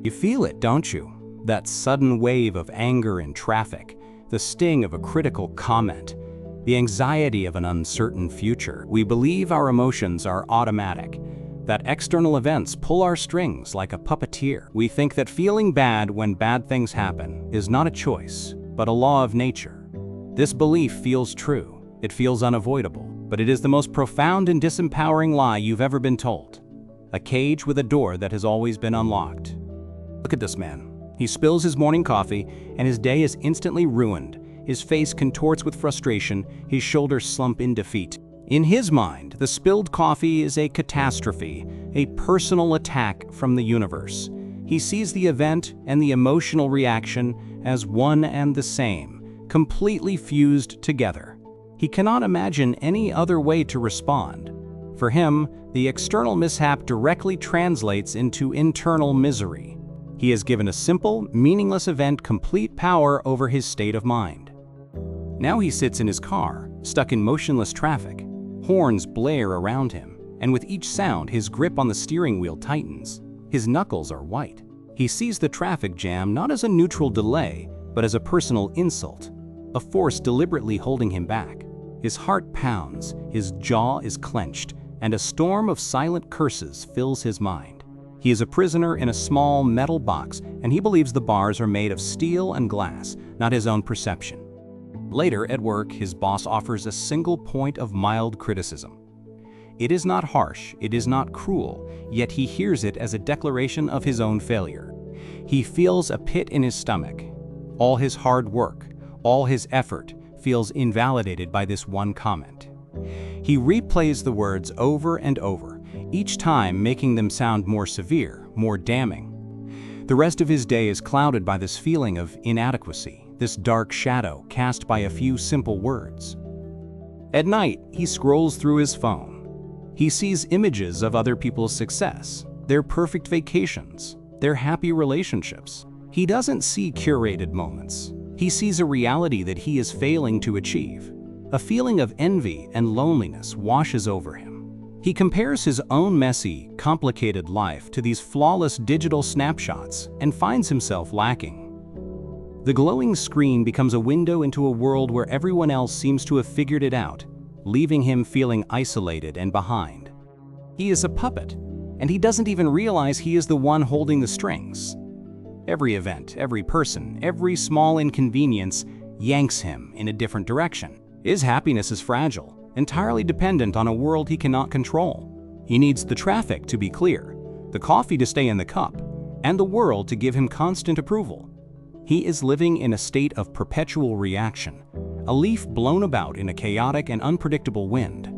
You feel it, don't you? That sudden wave of anger in traffic, the sting of a critical comment, the anxiety of an uncertain future. We believe our emotions are automatic, that external events pull our strings like a puppeteer. We think that feeling bad when bad things happen is not a choice, but a law of nature. This belief feels true. It feels unavoidable, but it is the most profound and disempowering lie you've ever been told. A cage with a door that has always been unlocked. Look at this man. He spills his morning coffee, and his day is instantly ruined. His face contorts with frustration, his shoulders slump in defeat. In his mind, the spilled coffee is a catastrophe, a personal attack from the universe. He sees the event and the emotional reaction as one and the same, completely fused together. He cannot imagine any other way to respond. For him, the external mishap directly translates into internal misery. He has given a simple, meaningless event complete power over his state of mind. Now he sits in his car, stuck in motionless traffic. Horns blare around him, and with each sound, his grip on the steering wheel tightens. His knuckles are white. He sees the traffic jam not as a neutral delay, but as a personal insult, a force deliberately holding him back. His heart pounds, his jaw is clenched, and a storm of silent curses fills his mind. He is a prisoner in a small metal box, and he believes the bars are made of steel and glass, not his own perception. Later, at work, his boss offers a single point of mild criticism. It is not harsh, it is not cruel, yet he hears it as a declaration of his own failure. He feels a pit in his stomach. All his hard work, all his effort, feels invalidated by this one comment. He replays the words over and over, each time making them sound more severe, more damning. The rest of his day is clouded by this feeling of inadequacy, this dark shadow cast by a few simple words. At night, he scrolls through his phone. He sees images of other people's success, their perfect vacations, their happy relationships. He doesn't see curated moments. He sees a reality that he is failing to achieve. A feeling of envy and loneliness washes over him. He compares his own messy, complicated life to these flawless digital snapshots and finds himself lacking. The glowing screen becomes a window into a world where everyone else seems to have figured it out, leaving him feeling isolated and behind. He is a puppet, and he doesn't even realize he is the one holding the strings. Every event, every person, every small inconvenience yanks him in a different direction. His happiness is fragile, entirely dependent on a world he cannot control. He needs the traffic to be clear, the coffee to stay in the cup, and the world to give him constant approval. He is living in a state of perpetual reaction, a leaf blown about in a chaotic and unpredictable wind.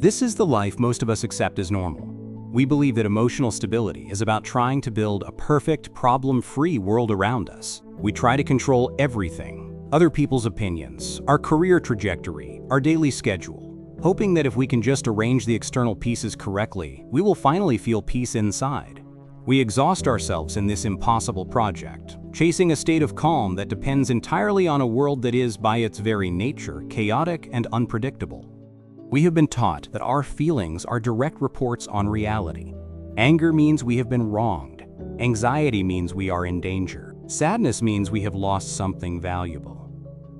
This is the life most of us accept as normal. We believe that emotional stability is about trying to build a perfect, problem-free world around us. We try to control everything, other people's opinions, our career trajectory, our daily schedule, hoping that if we can just arrange the external pieces correctly, we will finally feel peace inside. We exhaust ourselves in this impossible project, chasing a state of calm that depends entirely on a world that is, by its very nature, chaotic and unpredictable. We have been taught that our feelings are direct reports on reality. Anger means we have been wronged. Anxiety means we are in danger. Sadness means we have lost something valuable.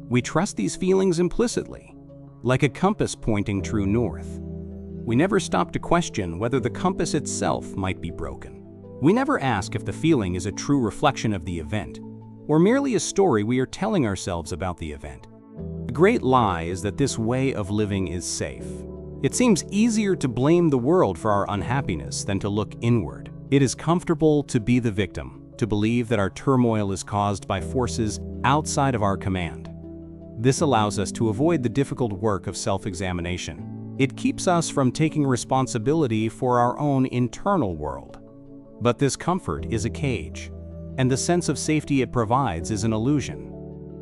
We trust these feelings implicitly, like a compass pointing true north. We never stop to question whether the compass itself might be broken. We never ask if the feeling is a true reflection of the event, or merely a story we are telling ourselves about the event. The great lie is that this way of living is safe. It seems easier to blame the world for our unhappiness than to look inward. It is comfortable to be the victim, to believe that our turmoil is caused by forces outside of our command. This allows us to avoid the difficult work of self-examination. It keeps us from taking responsibility for our own internal world. But this comfort is a cage, and the sense of safety it provides is an illusion.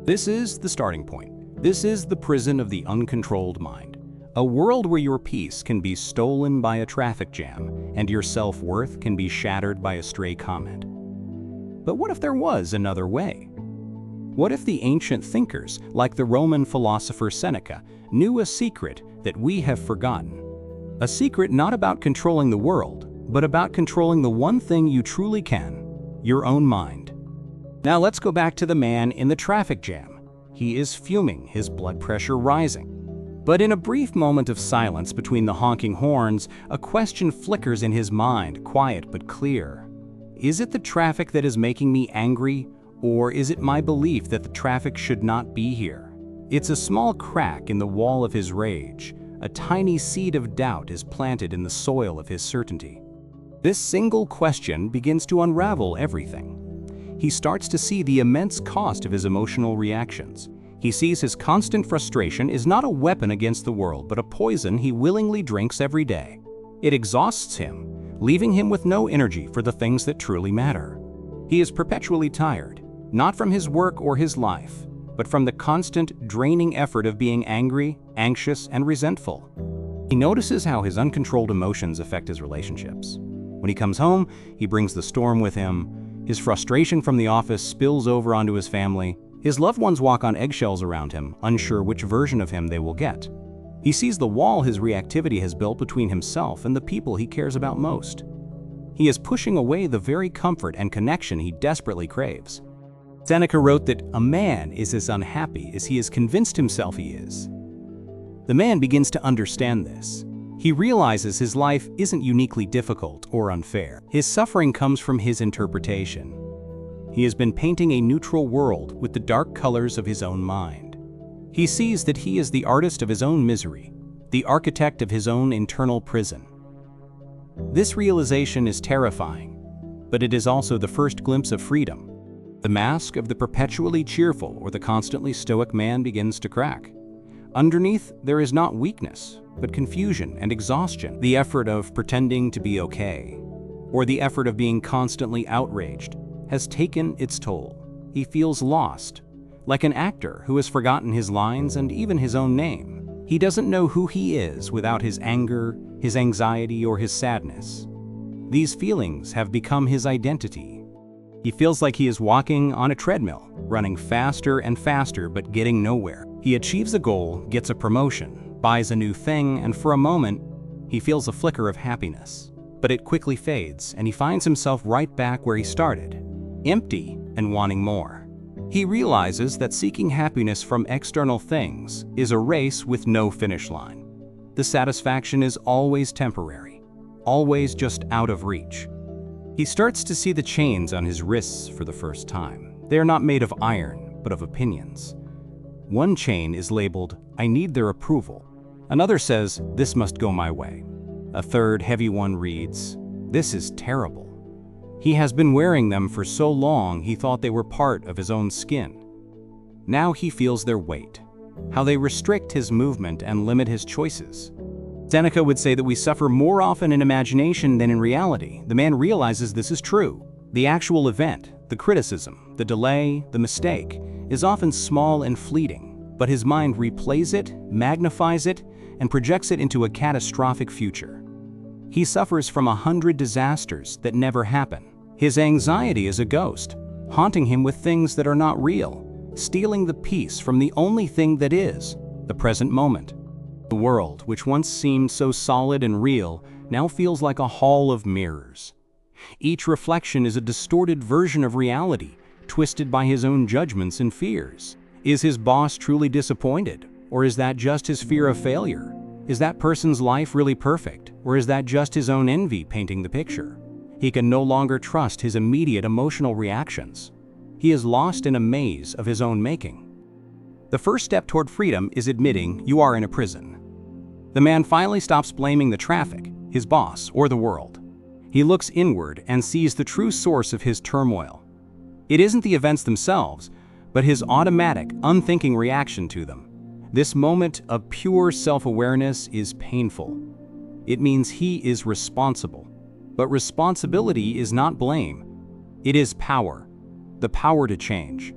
This is the starting point. This is the prison of the uncontrolled mind, a world where your peace can be stolen by a traffic jam and your self-worth can be shattered by a stray comment. But what if there was another way? What if the ancient thinkers, like the Roman philosopher Seneca, knew a secret that we have forgotten? A secret not about controlling the world, but about controlling the one thing you truly can: your own mind. Now let's go back to the man in the traffic jam. He is fuming, his blood pressure rising. But in a brief moment of silence between the honking horns, a question flickers in his mind, quiet but clear. Is it the traffic that is making me angry, or is it my belief that the traffic should not be here? It's a small crack in the wall of his rage. A tiny seed of doubt is planted in the soil of his certainty. This single question begins to unravel everything. He starts to see the immense cost of his emotional reactions. He sees his constant frustration is not a weapon against the world, but a poison he willingly drinks every day. It exhausts him, leaving him with no energy for the things that truly matter. He is perpetually tired, not from his work or his life, but from the constant, draining effort of being angry, anxious, and resentful. He notices how his uncontrolled emotions affect his relationships. When he comes home, he brings the storm with him. His frustration from the office spills over onto his family. His loved ones walk on eggshells around him, unsure which version of him they will get. He sees the wall his reactivity has built between himself and the people he cares about most. He is pushing away the very comfort and connection he desperately craves. Seneca wrote that a man is as unhappy as he has convinced himself he is. The man begins to understand this. He realizes his life isn't uniquely difficult or unfair. His suffering comes from his interpretation. He has been painting a neutral world with the dark colors of his own mind. He sees that he is the artist of his own misery, the architect of his own internal prison. This realization is terrifying, but it is also the first glimpse of freedom. The mask of the perpetually cheerful or the constantly stoic man begins to crack. Underneath, there is not weakness, but confusion and exhaustion, the effort of pretending to be okay, or the effort of being constantly outraged, has taken its toll. He feels lost, like an actor who has forgotten his lines and even his own name. He doesn't know who he is without his anger, his anxiety, or his sadness. These feelings have become his identity. He feels like he is walking on a treadmill, running faster and faster but getting nowhere. He achieves a goal, gets a promotion, buys a new thing, and for a moment, he feels a flicker of happiness. But it quickly fades, and he finds himself right back where he started, empty and wanting more. He realizes that seeking happiness from external things is a race with no finish line. The satisfaction is always temporary, always just out of reach. He starts to see the chains on his wrists for the first time. They are not made of iron, but of opinions. One chain is labeled, "I need their approval." Another says, "This must go my way." A third, heavy one reads, "This is terrible." He has been wearing them for so long he thought they were part of his own skin. Now he feels their weight, how they restrict his movement and limit his choices. Seneca would say that we suffer more often in imagination than in reality. The man realizes this is true. The actual event, the criticism, the delay, the mistake, is often small and fleeting, but his mind replays it, magnifies it, and projects it into a catastrophic future. He suffers from 100 disasters that never happen. His anxiety is a ghost, haunting him with things that are not real, stealing the peace from the only thing that is, the present moment. The world, which once seemed so solid and real, now feels like a hall of mirrors. Each reflection is a distorted version of reality, twisted by his own judgments and fears. Is his boss truly disappointed, or is that just his fear of failure? Is that person's life really perfect, or is that just his own envy painting the picture? He can no longer trust his immediate emotional reactions. He is lost in a maze of his own making. The first step toward freedom is admitting you are in a prison. The man finally stops blaming the traffic, his boss, or the world. He looks inward and sees the true source of his turmoil. It isn't the events themselves, but his automatic, unthinking reaction to them. This moment of pure self-awareness is painful. It means he is responsible. But responsibility is not blame. It is power, the power to change.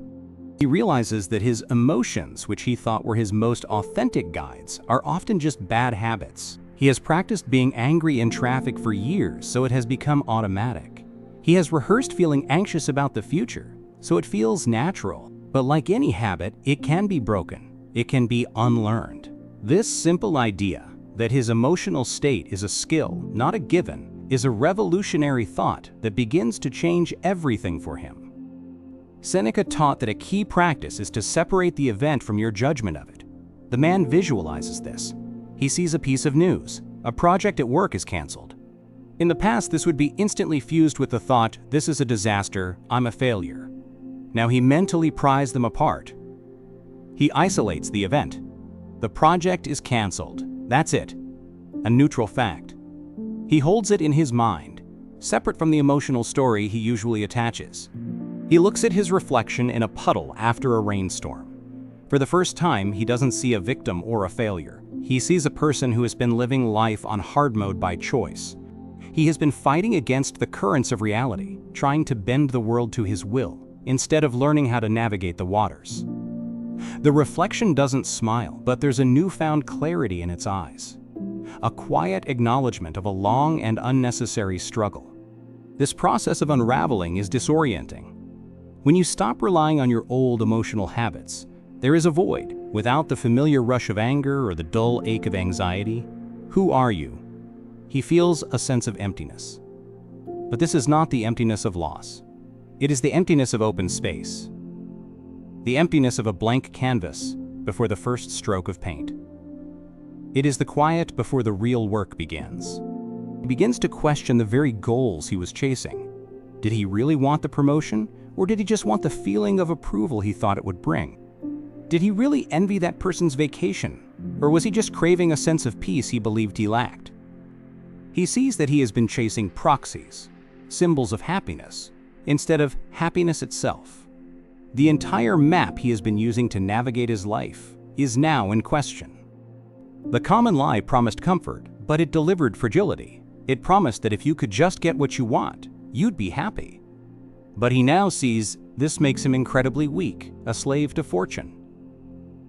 He realizes that his emotions, which he thought were his most authentic guides, are often just bad habits. He has practiced being angry in traffic for years, so it has become automatic. He has rehearsed feeling anxious about the future, so it feels natural. But like any habit, it can be broken. It can be unlearned. This simple idea that his emotional state is a skill, not a given, is a revolutionary thought that begins to change everything for him. Seneca taught that a key practice is to separate the event from your judgment of it. The man visualizes this. He sees a piece of news. A project at work is canceled. In the past, this would be instantly fused with the thought, this is a disaster, I'm a failure. Now he mentally pries them apart. He isolates the event. The project is canceled. That's it. A neutral fact. He holds it in his mind, separate from the emotional story he usually attaches. He looks at his reflection in a puddle after a rainstorm. For the first time, he doesn't see a victim or a failure. He sees a person who has been living life on hard mode by choice. He has been fighting against the currents of reality, trying to bend the world to his will, instead of learning how to navigate the waters. The reflection doesn't smile, but there's a newfound clarity in its eyes. A quiet acknowledgement of a long and unnecessary struggle. This process of unraveling is disorienting. When you stop relying on your old emotional habits, there is a void, without the familiar rush of anger or the dull ache of anxiety. Who are you? He feels a sense of emptiness. But this is not the emptiness of loss. It is the emptiness of open space. The emptiness of a blank canvas before the first stroke of paint. It is the quiet before the real work begins. He begins to question the very goals he was chasing. Did he really want the promotion, or did he just want the feeling of approval he thought it would bring? Did he really envy that person's vacation, or was he just craving a sense of peace he believed he lacked? He sees that he has been chasing proxies, symbols of happiness, instead of happiness itself. The entire map he has been using to navigate his life is now in question. The common lie promised comfort, but it delivered fragility. It promised that if you could just get what you want, you'd be happy. But he now sees this makes him incredibly weak, a slave to fortune.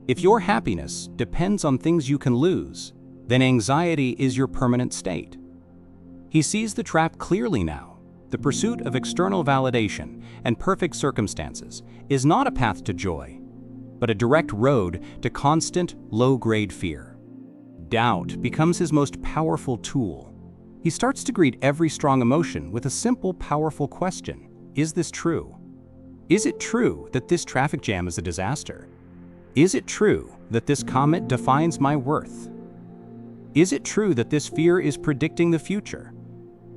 If your happiness depends on things you can lose, then anxiety is your permanent state. He sees the trap clearly now. The pursuit of external validation and perfect circumstances is not a path to joy, but a direct road to constant, low-grade fear. Doubt becomes his most powerful tool. He starts to greet every strong emotion with a simple, powerful question. Is this true? Is it true that this traffic jam is a disaster? Is it true that this comet defines my worth? Is it true that this fear is predicting the future?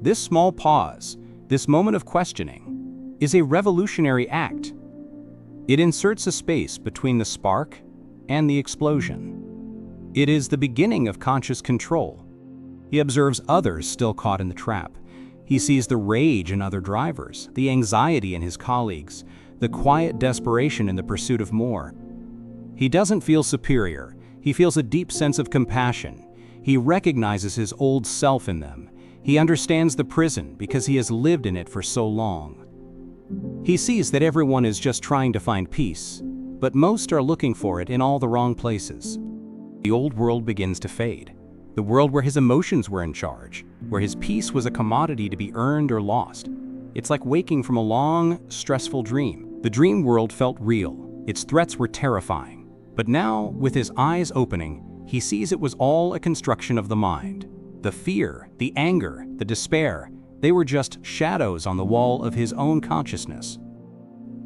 This small pause, this moment of questioning, is a revolutionary act. It inserts a space between the spark and the explosion. It is the beginning of conscious control. He observes others still caught in the trap. He sees the rage in other drivers, the anxiety in his colleagues, the quiet desperation in the pursuit of more. He doesn't feel superior. He feels a deep sense of compassion. He recognizes his old self in them. He understands the prison because he has lived in it for so long. He sees that everyone is just trying to find peace, but most are looking for it in all the wrong places. The old world begins to fade. The world where his emotions were in charge, where his peace was a commodity to be earned or lost. It's like waking from a long, stressful dream. The dream world felt real. Its threats were terrifying. But now, with his eyes opening, he sees it was all a construction of the mind. The fear, the anger, the despair, they were just shadows on the wall of his own consciousness.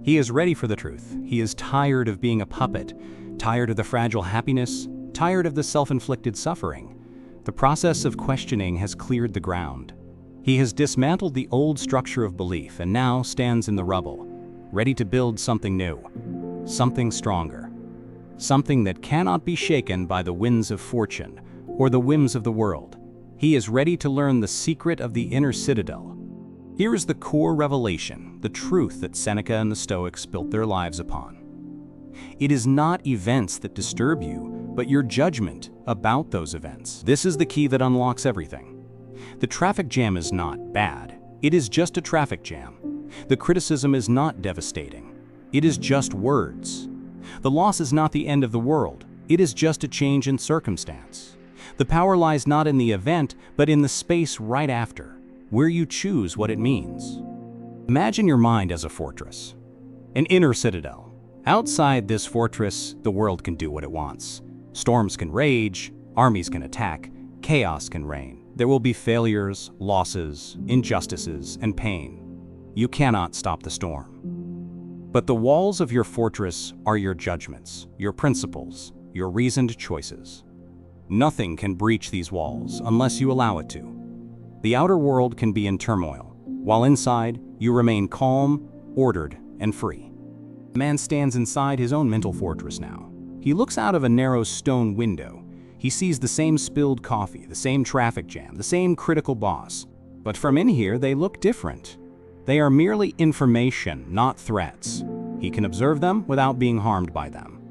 He is ready for the truth. He is tired of being a puppet, tired of the fragile happiness, tired of the self-inflicted suffering. The process of questioning has cleared the ground. He has dismantled the old structure of belief and now stands in the rubble, ready to build something new, something stronger, something that cannot be shaken by the winds of fortune or the whims of the world. He is ready to learn the secret of the inner citadel. Here is the core revelation, the truth that Seneca and the Stoics built their lives upon. It is not events that disturb you, but your judgment about those events. This is the key that unlocks everything. The traffic jam is not bad. It is just a traffic jam. The criticism is not devastating. It is just words. The loss is not the end of the world. It is just a change in circumstance. The power lies not in the event, but in the space right after, where you choose what it means. Imagine your mind as a fortress, an inner citadel. Outside this fortress, the world can do what it wants. Storms can rage, armies can attack, chaos can reign. There will be failures, losses, injustices, and pain. You cannot stop the storm. But the walls of your fortress are your judgments, your principles, your reasoned choices. Nothing can breach these walls unless you allow it to. The outer world can be in turmoil, while inside, you remain calm, ordered, and free. The man stands inside his own mental fortress now. He looks out of a narrow stone window. He sees the same spilled coffee, the same traffic jam, the same critical boss. But from in here, they look different. They are merely information, not threats. He can observe them without being harmed by them.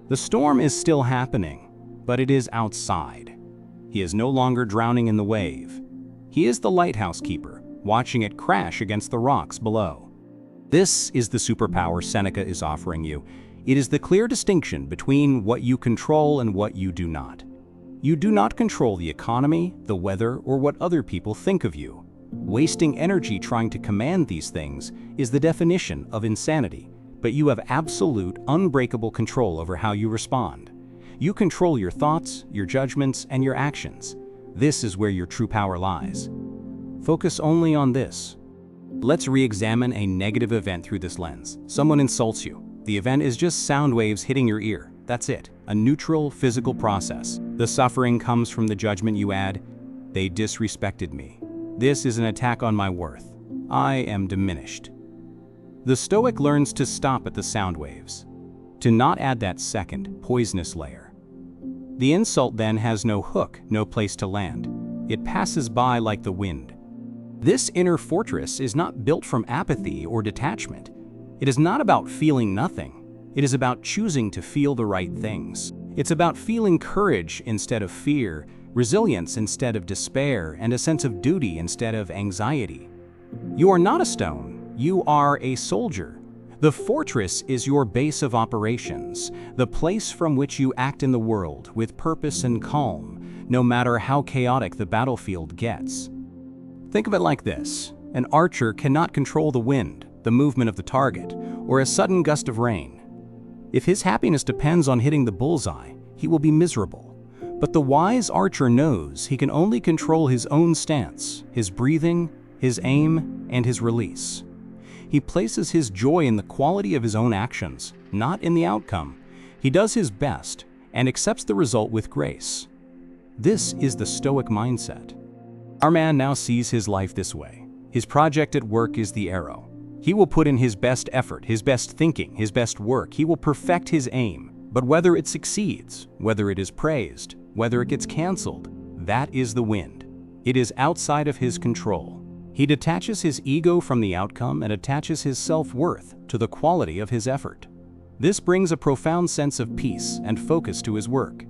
The storm is still happening, but it is outside. He is no longer drowning in the wave. He is the lighthouse keeper, watching it crash against the rocks below. This is the superpower Seneca is offering you. It is the clear distinction between what you control and what you do not. You do not control the economy, the weather, or what other people think of you. Wasting energy trying to command these things is the definition of insanity, but you have absolute, unbreakable control over how you respond. You control your thoughts, your judgments, and your actions. This is where your true power lies. Focus only on this. Let's re-examine a negative event through this lens. Someone insults you. The event is just sound waves hitting your ear. That's it. A neutral, physical process. The suffering comes from the judgment you add. They disrespected me. This is an attack on my worth. I am diminished. The Stoic learns to stop at the sound waves, to not add that second, poisonous layer. The insult then has no hook, no place to land. It passes by like the wind. This inner fortress is not built from apathy or detachment. It is not about feeling nothing. It is about choosing to feel the right things. It's about feeling courage instead of fear, resilience instead of despair, and a sense of duty instead of anxiety. You are not a stone. You are a soldier. The fortress is your base of operations, the place from which you act in the world with purpose and calm, no matter how chaotic the battlefield gets. Think of it like this. An archer cannot control the wind, the movement of the target, or a sudden gust of rain. If his happiness depends on hitting the bullseye, he will be miserable. But the wise archer knows he can only control his own stance, his breathing, his aim, and his release. He places his joy in the quality of his own actions, not in the outcome. He does his best and accepts the result with grace. This is the Stoic mindset. Our man now sees his life this way. His project at work is the arrow. He will put in his best effort, his best thinking, his best work. He will perfect his aim. But whether it succeeds, whether it is praised, whether it gets canceled, that is the wind. It is outside of his control. He detaches his ego from the outcome and attaches his self-worth to the quality of his effort. This brings a profound sense of peace and focus to his work.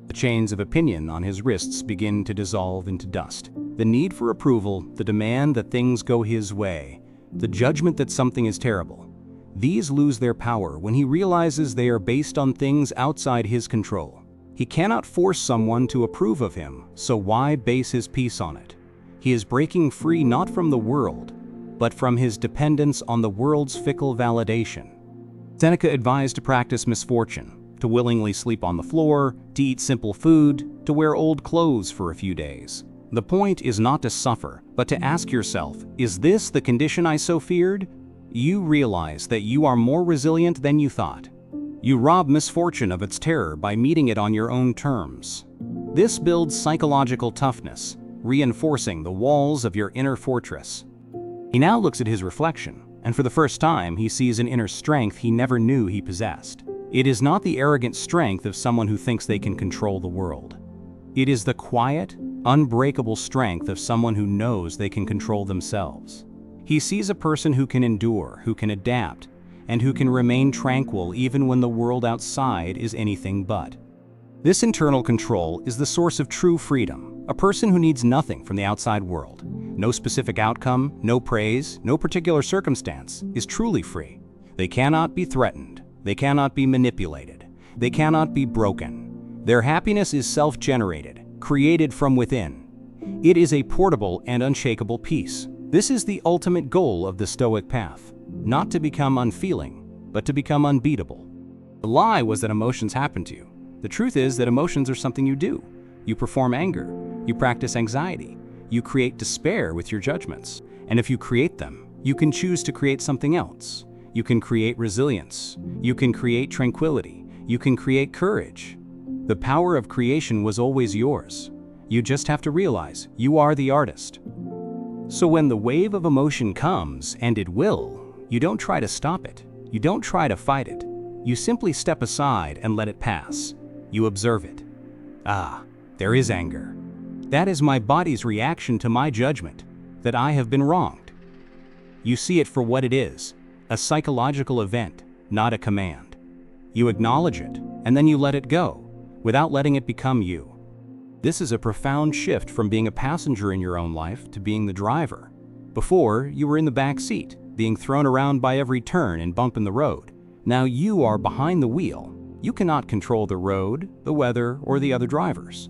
The chains of opinion on his wrists begin to dissolve into dust. The need for approval, the demand that things go his way, the judgment that something is terrible. These lose their power when he realizes they are based on things outside his control. He cannot force someone to approve of him, so why base his peace on it? He is breaking free not from the world, but from his dependence on the world's fickle validation. Seneca advised to practice misfortune, to willingly sleep on the floor, to eat simple food, to wear old clothes for a few days. The point is not to suffer, but to ask yourself, is this the condition I so feared? You realize that you are more resilient than you thought. You rob misfortune of its terror by meeting it on your own terms. This builds psychological toughness, reinforcing the walls of your inner fortress. He now looks at his reflection, and for the first time he sees an inner strength he never knew he possessed. It is not the arrogant strength of someone who thinks they can control the world. It is the quiet, unbreakable strength of someone who knows they can control themselves. He sees a person who can endure, who can adapt, and who can remain tranquil even when the world outside is anything but. This internal control is the source of true freedom, a person who needs nothing from the outside world. No specific outcome, no praise, no particular circumstance is truly free. They cannot be threatened. They cannot be manipulated. They cannot be broken. Their happiness is self-generated, created from within. It is a portable and unshakable peace. This is the ultimate goal of the Stoic path, not to become unfeeling, but to become unbeatable. The lie was that emotions happen to you. The truth is that emotions are something you do. You perform anger, You practice anxiety. You create despair with your judgments. And if you create them, you can choose to create something else. You can create resilience. You can create tranquility. You can create courage. The power of creation was always yours. You just have to realize you are the artist. So when the wave of emotion comes, and it will, you don't try to stop it. You don't try to fight it. You simply step aside and let it pass. You observe it. Ah, there is anger. That is my body's reaction to my judgment, that I have been wronged. You see it for what it is, a psychological event, not a command. You acknowledge it, and then you let it go, without letting it become you. This is a profound shift from being a passenger in your own life to being the driver. Before, you were in the back seat, being thrown around by every turn and bump in the road. Now you are behind the wheel. You cannot control the road, the weather, or the other drivers.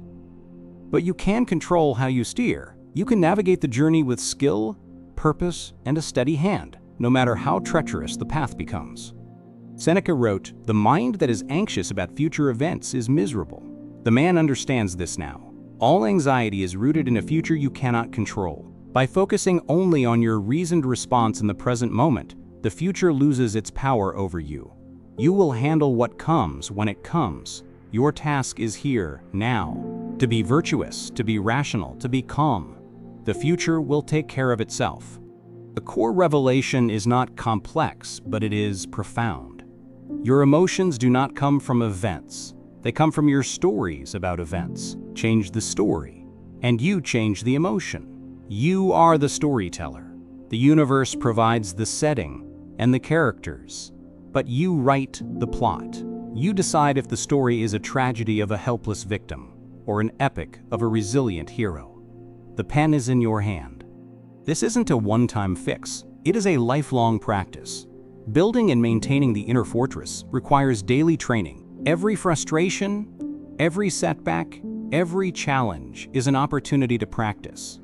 But you can control how you steer. You can navigate the journey with skill, purpose, and a steady hand, no matter how treacherous the path becomes. Seneca wrote, "The mind that is anxious about future events is miserable." The man understands this now. All anxiety is rooted in a future you cannot control. By focusing only on your reasoned response in the present moment, the future loses its power over you. You will handle what comes when it comes. Your task is here, now. To be virtuous, to be rational, to be calm. The future will take care of itself. The core revelation is not complex, but it is profound. Your emotions do not come from events. They come from your stories about events. Change the story, and you change the emotion. You are the storyteller. The universe provides the setting and the characters, but you write the plot. You decide if the story is a tragedy of a helpless victim or an epic of a resilient hero. The pen is in your hand. This isn't a one-time fix. It is a lifelong practice. Building and maintaining the inner fortress requires daily training. Every frustration, every setback, every challenge is an opportunity to practice.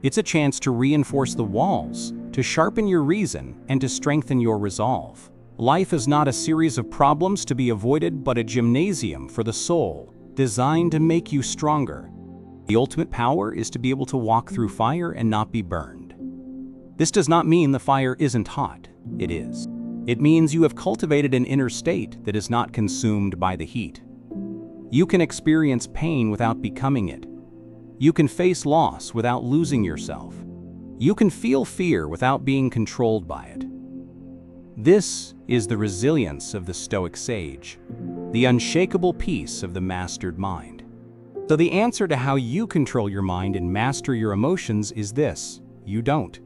It's a chance to reinforce the walls, to sharpen your reason, and to strengthen your resolve. Life is not a series of problems to be avoided, but a gymnasium for the soul, designed to make you stronger. The ultimate power is to be able to walk through fire and not be burned. This does not mean the fire isn't hot. It is. It means you have cultivated an inner state that is not consumed by the heat. You can experience pain without becoming it. You can face loss without losing yourself. You can feel fear without being controlled by it. This is the resilience of the Stoic sage, the unshakable peace of the mastered mind. So the answer to how you control your mind and master your emotions is this: you don't.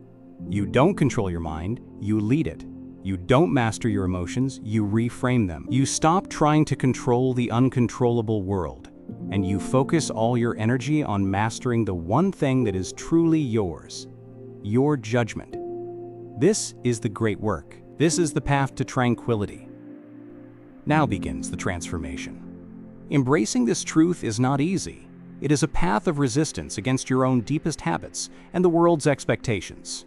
You don't control your mind, you lead it. You don't master your emotions, you reframe them. You stop trying to control the uncontrollable world, and you focus all your energy on mastering the one thing that is truly yours: your judgment. This is the great work. This is the path to tranquility. Now begins the transformation. Embracing this truth is not easy. It is a path of resistance against your own deepest habits and the world's expectations.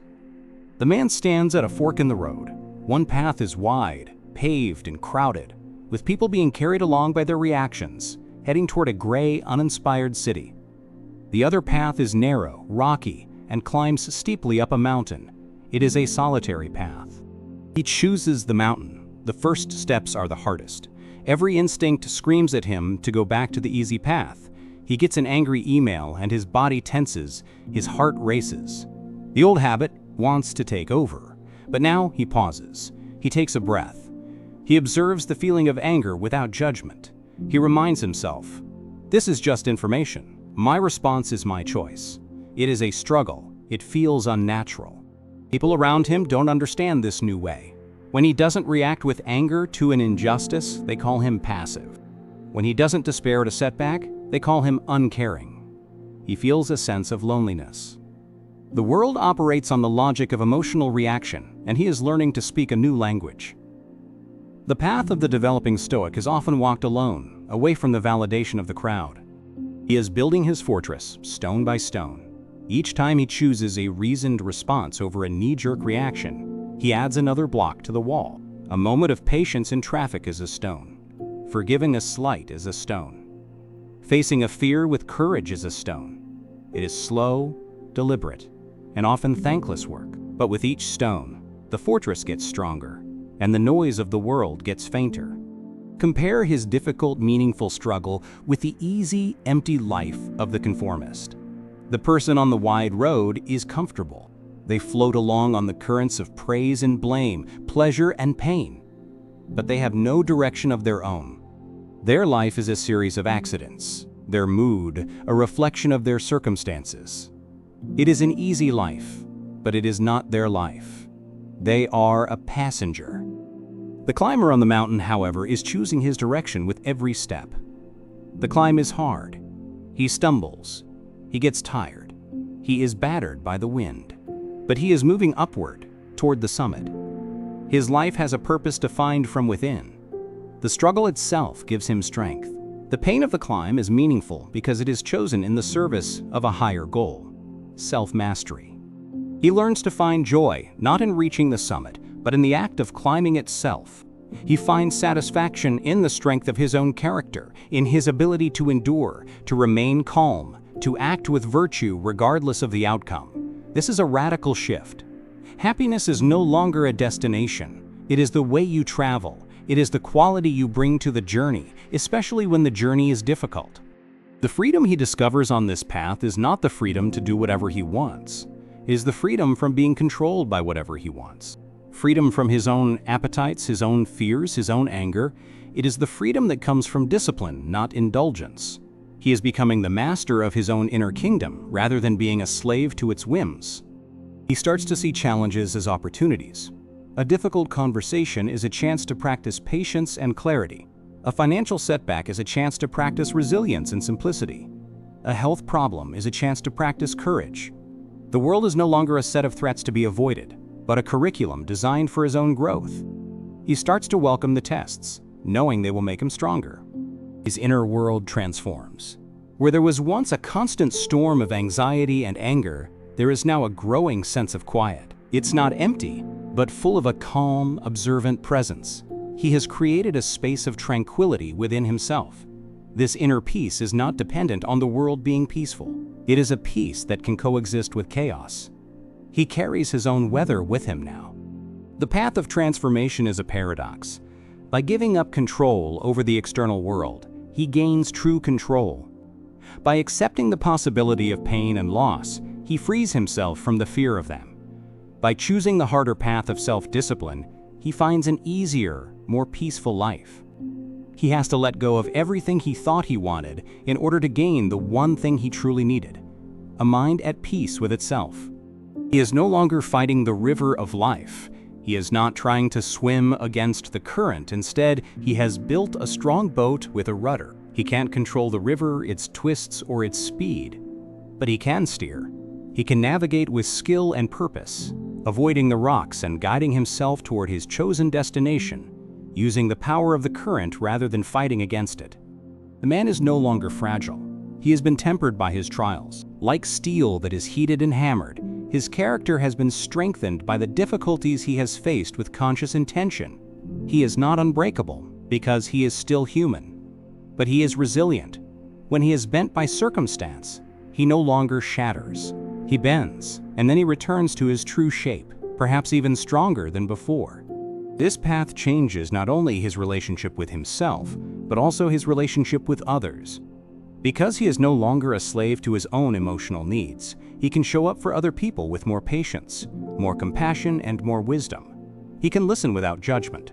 The man stands at a fork in the road. One path is wide, paved, and crowded, with people being carried along by their reactions, heading toward a gray, uninspired city. The other path is narrow, rocky, and climbs steeply up a mountain. It is a solitary path. He chooses the mountain. The first steps are the hardest. Every instinct screams at him to go back to the easy path. He gets an angry email and his body tenses, his heart races. The old habit wants to take over, but now he pauses. He takes a breath. He observes the feeling of anger without judgment. He reminds himself, this is just information. My response is my choice. It is a struggle. It feels unnatural. People around him don't understand this new way. When he doesn't react with anger to an injustice, they call him passive. When he doesn't despair at a setback, they call him uncaring. He feels a sense of loneliness. The world operates on the logic of emotional reaction, and he is learning to speak a new language. The path of the developing Stoic is often walked alone, away from the validation of the crowd. He is building his fortress, stone by stone. Each time he chooses a reasoned response over a knee-jerk reaction, he adds another block to the wall. A moment of patience in traffic is a stone. Forgiving a slight is a stone. Facing a fear with courage is a stone. It is slow, deliberate, and often thankless work. But with each stone, the fortress gets stronger, and the noise of the world gets fainter. Compare his difficult, meaningful struggle with the easy, empty life of the conformist. The person on the wide road is comfortable. They float along on the currents of praise and blame, pleasure and pain. But they have no direction of their own. Their life is a series of accidents, their mood a reflection of their circumstances. It is an easy life, but it is not their life. They are a passenger. The climber on the mountain, however, is choosing his direction with every step. The climb is hard. He stumbles. He gets tired. He is battered by the wind. But he is moving upward, toward the summit. His life has a purpose defined from within. The struggle itself gives him strength. The pain of the climb is meaningful because it is chosen in the service of a higher goal, self-mastery. He learns to find joy not in reaching the summit, but in the act of climbing itself. He finds satisfaction in the strength of his own character, in his ability to endure, to remain calm, to act with virtue regardless of the outcome. This is a radical shift. Happiness is no longer a destination. It is the way you travel. It is the quality you bring to the journey, especially when the journey is difficult. The freedom he discovers on this path is not the freedom to do whatever he wants. It is the freedom from being controlled by whatever he wants. Freedom from his own appetites, his own fears, his own anger. It is the freedom that comes from discipline, not indulgence. He is becoming the master of his own inner kingdom, rather than being a slave to its whims. He starts to see challenges as opportunities. A difficult conversation is a chance to practice patience and clarity. A financial setback is a chance to practice resilience and simplicity. A health problem is a chance to practice courage. The world is no longer a set of threats to be avoided, but a curriculum designed for his own growth. He starts to welcome the tests, knowing they will make him stronger. His inner world transforms. Where there was once a constant storm of anxiety and anger, there is now a growing sense of quiet. It's not empty, but full of a calm, observant presence. He has created a space of tranquility within himself. This inner peace is not dependent on the world being peaceful. It is a peace that can coexist with chaos. He carries his own weather with him now. The path of transformation is a paradox. By giving up control over the external world, he gains true control. By accepting the possibility of pain and loss, he frees himself from the fear of them. By choosing the harder path of self-discipline, he finds an easier, more peaceful life. He has to let go of everything he thought he wanted in order to gain the one thing he truly needed, a mind at peace with itself. He is no longer fighting the river of life. He is not trying to swim against the current. Instead, he has built a strong boat with a rudder. He can't control the river, its twists, or its speed, but he can steer. He can navigate with skill and purpose, avoiding the rocks and guiding himself toward his chosen destination, using the power of the current rather than fighting against it. The man is no longer fragile. He has been tempered by his trials. Like steel that is heated and hammered, his character has been strengthened by the difficulties he has faced with conscious intention. He is not unbreakable because he is still human, but he is resilient. When he is bent by circumstance, he no longer shatters. He bends, and then he returns to his true shape, perhaps even stronger than before. This path changes not only his relationship with himself, but also his relationship with others. Because he is no longer a slave to his own emotional needs, he can show up for other people with more patience, more compassion, and more wisdom. He can listen without judgment.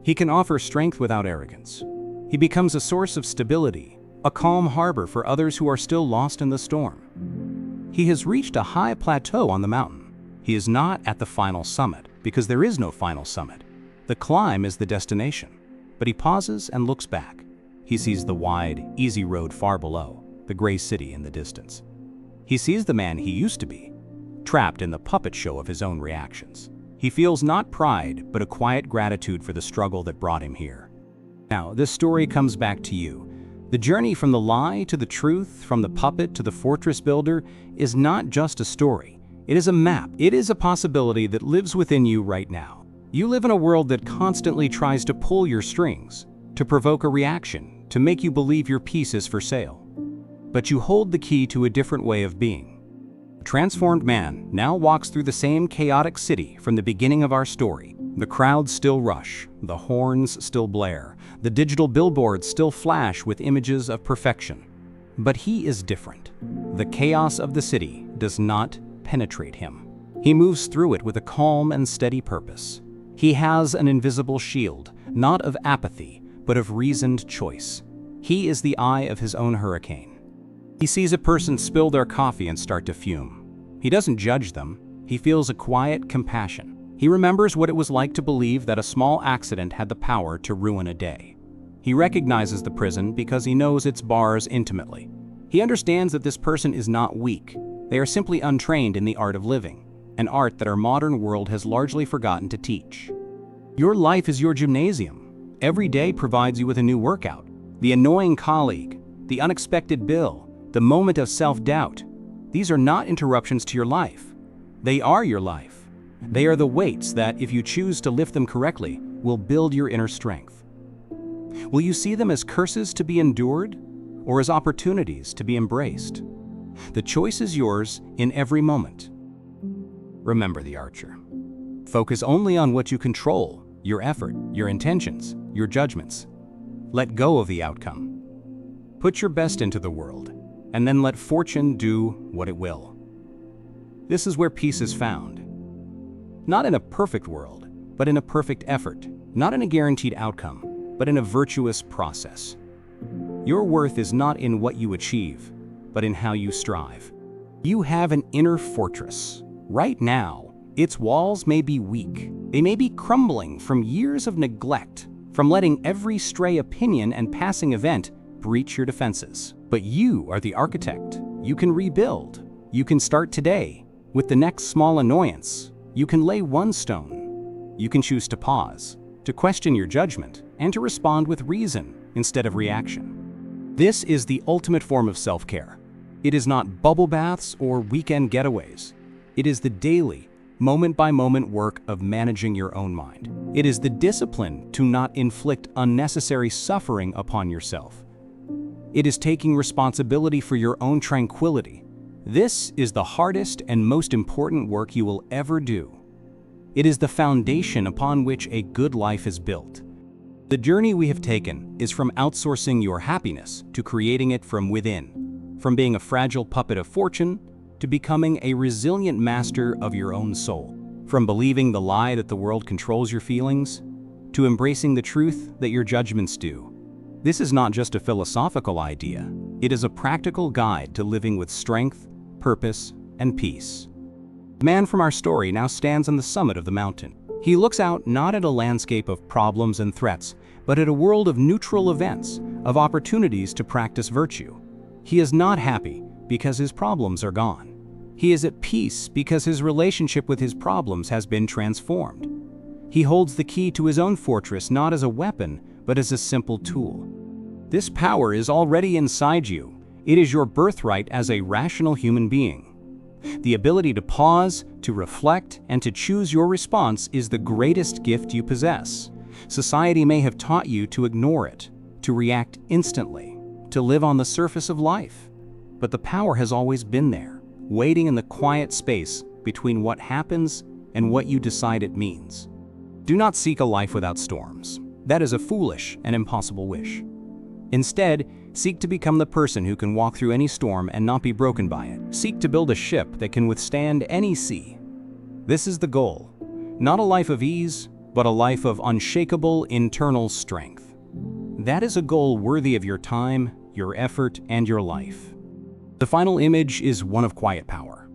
He can offer strength without arrogance. He becomes a source of stability, a calm harbor for others who are still lost in the storm. He has reached a high plateau on the mountain. He is not at the final summit, because there is no final summit. The climb is the destination, but he pauses and looks back. He sees the wide, easy road far below, the gray city in the distance. He sees the man he used to be, trapped in the puppet show of his own reactions. He feels not pride, but a quiet gratitude for the struggle that brought him here. Now, this story comes back to you. The journey from the lie to the truth, from the puppet to the fortress builder, is not just a story. It is a map. It is a possibility that lives within you right now. You live in a world that constantly tries to pull your strings, to provoke a reaction, to make you believe your piece is for sale. but you hold the key to a different way of being. A transformed man now walks through the same chaotic city from the beginning of our story. The crowds still rush, the horns still blare, the digital billboards still flash with images of perfection. But he is different. The chaos of the city does not penetrate him. He moves through it with a calm and steady purpose. He has an invisible shield, not of apathy, but of reasoned choice. He is the eye of his own hurricane. He sees a person spill their coffee and start to fume. He doesn't judge them. He feels a quiet compassion. He remembers what it was like to believe that a small accident had the power to ruin a day. He recognizes the prison because he knows its bars intimately. He understands that this person is not weak. They are simply untrained in the art of living, an art that our modern world has largely forgotten to teach. Your life is your gymnasium. Every day provides you with a new workout. The annoying colleague, the unexpected bill, the moment of self-doubt. These are not interruptions to your life. They are your life. They are the weights that, if you choose to lift them correctly, will build your inner strength. Will you see them as curses to be endured, or as opportunities to be embraced? The choice is yours in every moment. Remember the archer. Focus only on what you control, your effort, your intentions, your judgments. Let go of the outcome. Put your best into the world, and then let fortune do what it will. This is where peace is found. Not in a perfect world, but in a perfect effort. Not in a guaranteed outcome, but in a virtuous process. Your worth is not in what you achieve, but in how you strive. You have an inner fortress. Right now, its walls may be weak. They may be crumbling from years of neglect, from letting every stray opinion and passing event breach your defenses. But you are the architect. You can rebuild. You can start today. With the next small annoyance, you can lay one stone. You can choose to pause, to question your judgment, and to respond with reason instead of reaction. This is the ultimate form of self-care. It is not bubble baths or weekend getaways. It is the daily, moment-by-moment work of managing your own mind. It is the discipline to not inflict unnecessary suffering upon yourself. It is taking responsibility for your own tranquility. This is the hardest and most important work you will ever do. It is the foundation upon which a good life is built. The journey we have taken is from outsourcing your happiness to creating it from within, from being a fragile puppet of fortune to becoming a resilient master of your own soul, from believing the lie that the world controls your feelings to embracing the truth that your judgments do. This is not just a philosophical idea. It is a practical guide to living with strength, purpose, and peace. The man from our story now stands on the summit of the mountain. He looks out not at a landscape of problems and threats, but at a world of neutral events, of opportunities to practice virtue. He is not happy because his problems are gone. He is at peace because his relationship with his problems has been transformed. He holds the key to his own fortress not as a weapon, but as a simple tool. This power is already inside you. It is your birthright as a rational human being. The ability to pause, to reflect, and to choose your response is the greatest gift you possess. Society may have taught you to ignore it, to react instantly, to live on the surface of life. But the power has always been there, waiting in the quiet space between what happens and what you decide it means. Do not seek a life without storms. That is a foolish and impossible wish. Instead, seek to become the person who can walk through any storm and not be broken by it. Seek to build a ship that can withstand any sea. This is the goal. Not a life of ease, but a life of unshakable internal strength. That is a goal worthy of your time, your effort, and your life. The final image is one of quiet power.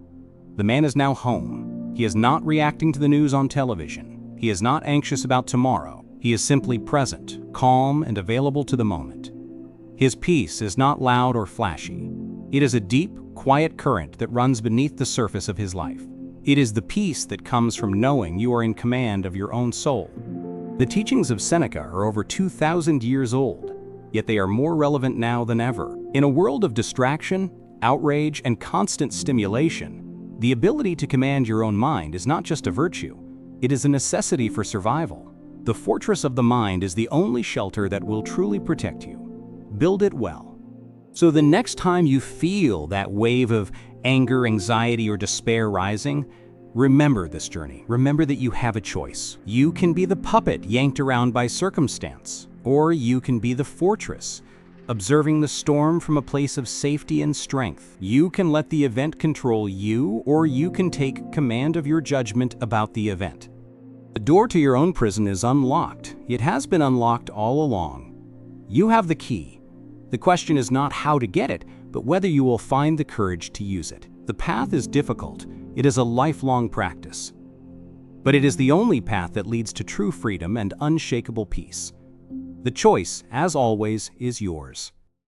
The man is now home. He is not reacting to the news on television. He is not anxious about tomorrow. He is simply present, calm, and available to the moment. His peace is not loud or flashy. It is a deep, quiet current that runs beneath the surface of his life. It is the peace that comes from knowing you are in command of your own soul. The teachings of Seneca are over 2,000 years old, yet they are more relevant now than ever. In a world of distraction, outrage, and constant stimulation, the ability to command your own mind is not just a virtue, it is a necessity for survival. The fortress of the mind is the only shelter that will truly protect you. Build it well. So the next time you feel that wave of anger, anxiety, or despair rising, remember this journey. Remember that you have a choice. You can be the puppet yanked around by circumstance, or you can be the fortress, observing the storm from a place of safety and strength. You can let the event control you, or you can take command of your judgment about the event. The door to your own prison is unlocked. It has been unlocked all along. You have the key. The question is not how to get it, but whether you will find the courage to use it. The path is difficult. It is a lifelong practice. But it is the only path that leads to true freedom and unshakable peace. The choice, as always, is yours.